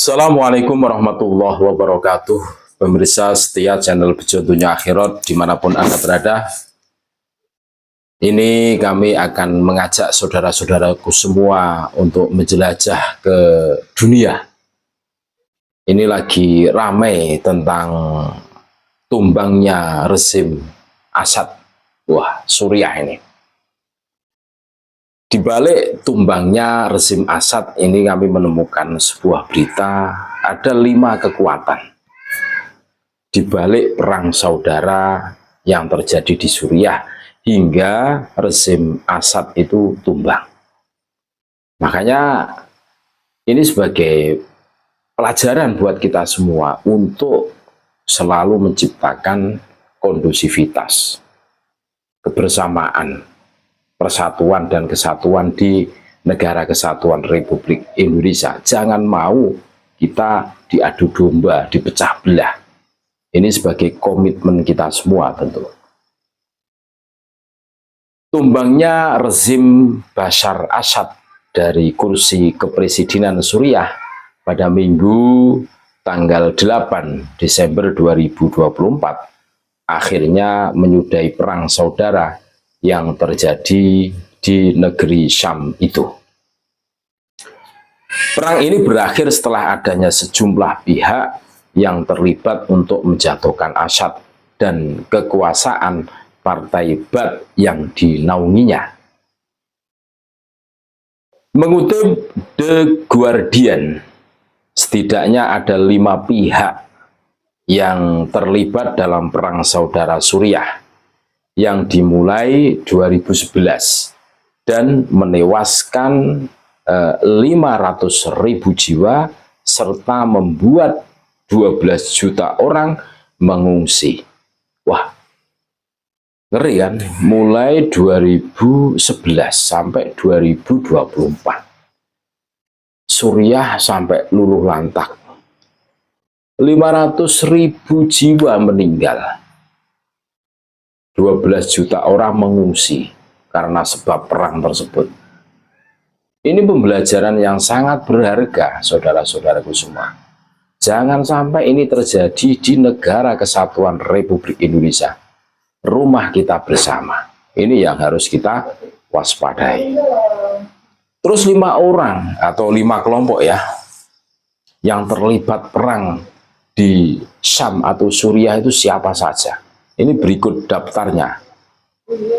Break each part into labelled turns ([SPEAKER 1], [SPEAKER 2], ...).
[SPEAKER 1] Assalamualaikum warahmatullahi wabarakatuh. Pemirsa setia channel Bejo Dunia Akhirat dimanapun Anda berada. Ini kami akan mengajak saudara-saudaraku semua untuk menjelajah ke dunia. Ini lagi ramai tentang tumbangnya rezim Asad. Wah, Suriah ini. Di balik tumbangnya rezim Asad ini kami menemukan sebuah berita, ada 5 kekuatan di balik perang saudara yang terjadi di Suriah hingga rezim Asad itu tumbang. Makanya ini sebagai pelajaran buat kita semua untuk selalu menciptakan kondusivitas, kebersamaan, persatuan dan kesatuan di negara kesatuan Republik Indonesia. Jangan mau kita diadu domba, dipecah belah. Ini sebagai komitmen kita semua tentu. Tumbangnya rezim Bashar Assad dari kursi kepresidenan Suriah pada Minggu tanggal 8 Desember 2024 akhirnya menyudahi perang saudara yang terjadi di negeri Syam itu. Perang ini berakhir setelah adanya sejumlah pihak yang terlibat untuk menjatuhkan Assad dan kekuasaan Partai Baath yang dinaunginya. Mengutip The Guardian, setidaknya ada 5 pihak yang terlibat dalam perang saudara Suriah yang dimulai 2011 dan menewaskan 500.000 jiwa serta membuat 12 juta orang mengungsi. Wah, ngeri kan? Mulai 2011 sampai 2024 Suriah sampai luluh lantak, 500.000 jiwa meninggal, 12 juta orang mengungsi karena sebab perang tersebut. Ini pembelajaran yang sangat berharga, saudara-saudaraku semua. Jangan sampai ini terjadi di negara kesatuan Republik Indonesia, rumah kita bersama. Ini yang harus kita waspadai. Terus 5 orang atau 5 kelompok ya, yang terlibat perang di Syam atau Suriah itu siapa saja? Ini berikut daftarnya.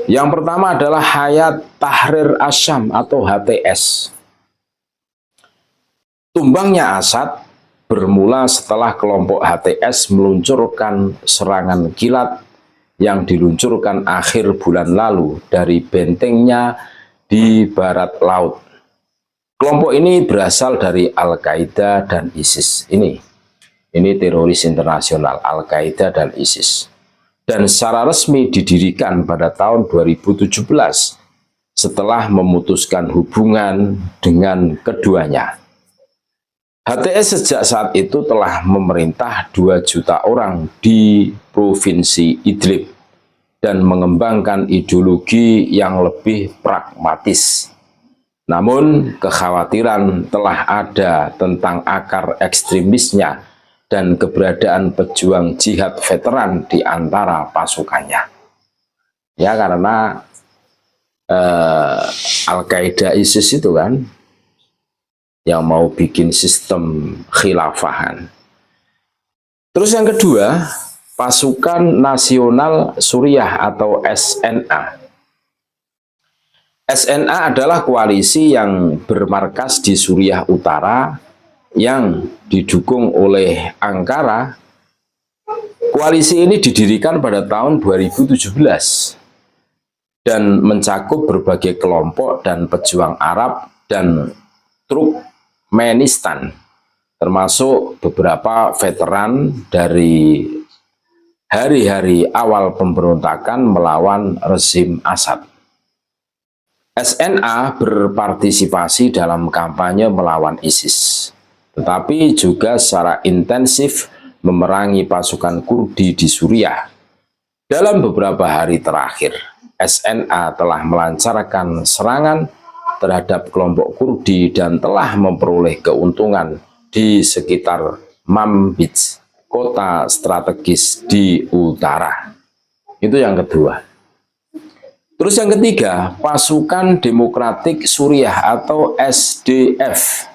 [SPEAKER 1] Yang pertama adalah Hayat Tahrir Asyam atau HTS. Tumbangnya Asad bermula setelah kelompok HTS meluncurkan serangan kilat yang diluncurkan akhir bulan lalu dari bentengnya di barat laut. Kelompok ini berasal dari Al-Qaeda dan ISIS. Ini teroris internasional, Al-Qaeda dan ISIS. Dan secara resmi didirikan pada tahun 2017 setelah memutuskan hubungan dengan keduanya. HTS sejak saat itu telah memerintah 2 juta orang di Provinsi Idlib dan mengembangkan ideologi yang lebih pragmatis. Namun kekhawatiran telah ada tentang akar ekstremisnya dan keberadaan pejuang jihad veteran di antara pasukannya. Ya, karena Al-Qaeda ISIS itu kan yang mau bikin sistem khilafahan. Terus yang kedua, Pasukan Nasional Suriah atau SNA. SNA adalah koalisi yang bermarkas di Suriah Utara yang didukung oleh Ankara. Koalisi ini didirikan pada tahun 2017 dan mencakup berbagai kelompok dan pejuang Arab dan Turkmenistan, termasuk beberapa veteran dari hari-hari awal pemberontakan melawan rezim Asad. SNA berpartisipasi dalam kampanye melawan ISIS, tetapi juga secara intensif memerangi pasukan Kurdi di Suriah. Dalam beberapa hari terakhir, SNA telah melancarkan serangan terhadap kelompok Kurdi dan telah memperoleh keuntungan di sekitar Manbij, kota strategis di utara. Itu yang kedua. Terus yang ketiga, Pasukan Demokratik Suriah atau SDF.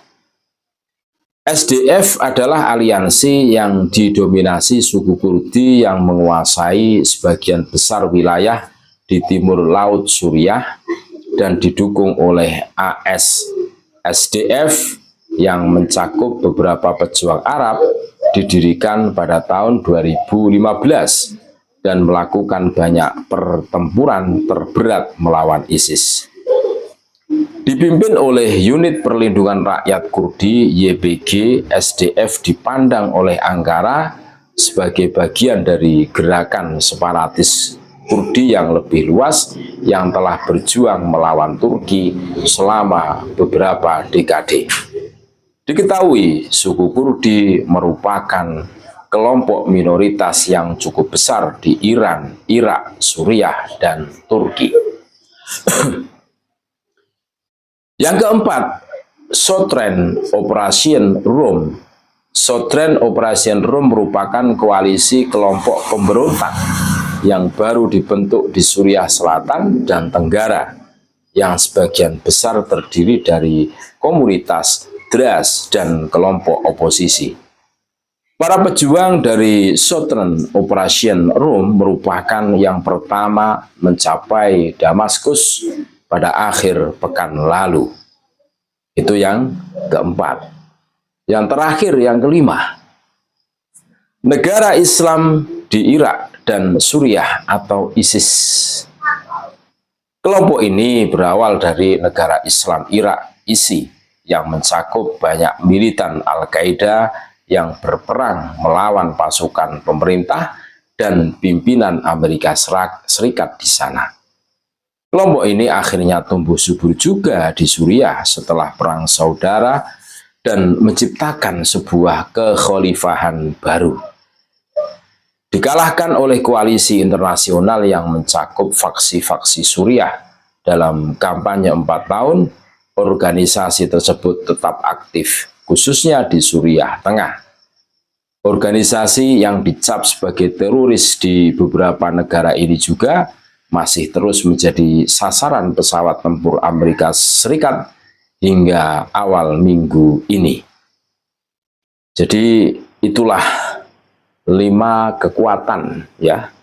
[SPEAKER 1] SDF adalah aliansi yang didominasi suku Kurdi yang menguasai sebagian besar wilayah di timur laut Suriah dan didukung oleh AS. SDF yang mencakup beberapa pejuang Arab didirikan pada tahun 2015 dan melakukan banyak pertempuran terberat melawan ISIS. Dipimpin oleh Unit Perlindungan Rakyat Kurdi YPG, SDF dipandang oleh Ankara sebagai bagian dari gerakan separatis Kurdi yang lebih luas yang telah berjuang melawan Turki selama beberapa dekade. Diketahui suku Kurdi merupakan kelompok minoritas yang cukup besar di Iran, Irak, Suriah, dan Turki. Yang keempat, Southern Operation Rum. Southern Operation Rum merupakan koalisi kelompok pemberontak yang baru dibentuk di Suriah Selatan dan Tenggara, yang sebagian besar terdiri dari komunitas Druze dan kelompok oposisi. Para pejuang dari Southern Operation Rum merupakan yang pertama mencapai Damaskus pada akhir pekan lalu. Itu yang keempat. Yang terakhir, yang kelima, negara Islam di Irak dan Suriah atau ISIS. Kelompok ini berawal dari negara Islam Irak, ISI, yang mencakup banyak militan Al-Qaeda yang berperang melawan pasukan pemerintah dan pimpinan Amerika Serikat di sana. Kelompok ini akhirnya tumbuh subur juga di Suriah setelah Perang Saudara dan menciptakan sebuah kekhalifahan baru. Dikalahkan oleh koalisi internasional yang mencakup faksi-faksi Suriah dalam kampanye 4 tahun, organisasi tersebut tetap aktif, khususnya di Suriah Tengah. Organisasi yang dicap sebagai teroris di beberapa negara ini juga masih terus menjadi sasaran pesawat tempur Amerika Serikat hingga awal minggu ini. Jadi itulah 5 kekuatan ya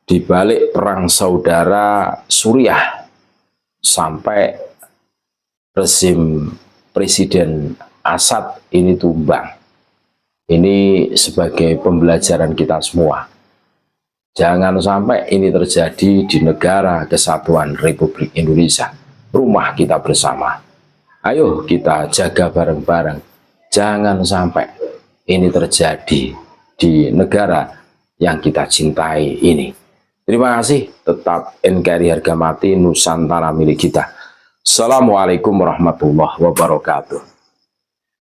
[SPEAKER 1] di balik perang saudara Suriah sampai rezim Presiden Assad ini tumbang. Ini sebagai pembelajaran kita semua. Jangan sampai ini terjadi di negara kesatuan Republik Indonesia, rumah kita bersama. Ayo kita jaga bareng-bareng. Jangan sampai ini terjadi di negara yang kita cintai ini. Terima kasih, tetap NKRI harga mati, Nusantara milik kita. Assalamualaikum warahmatullahi wabarakatuh.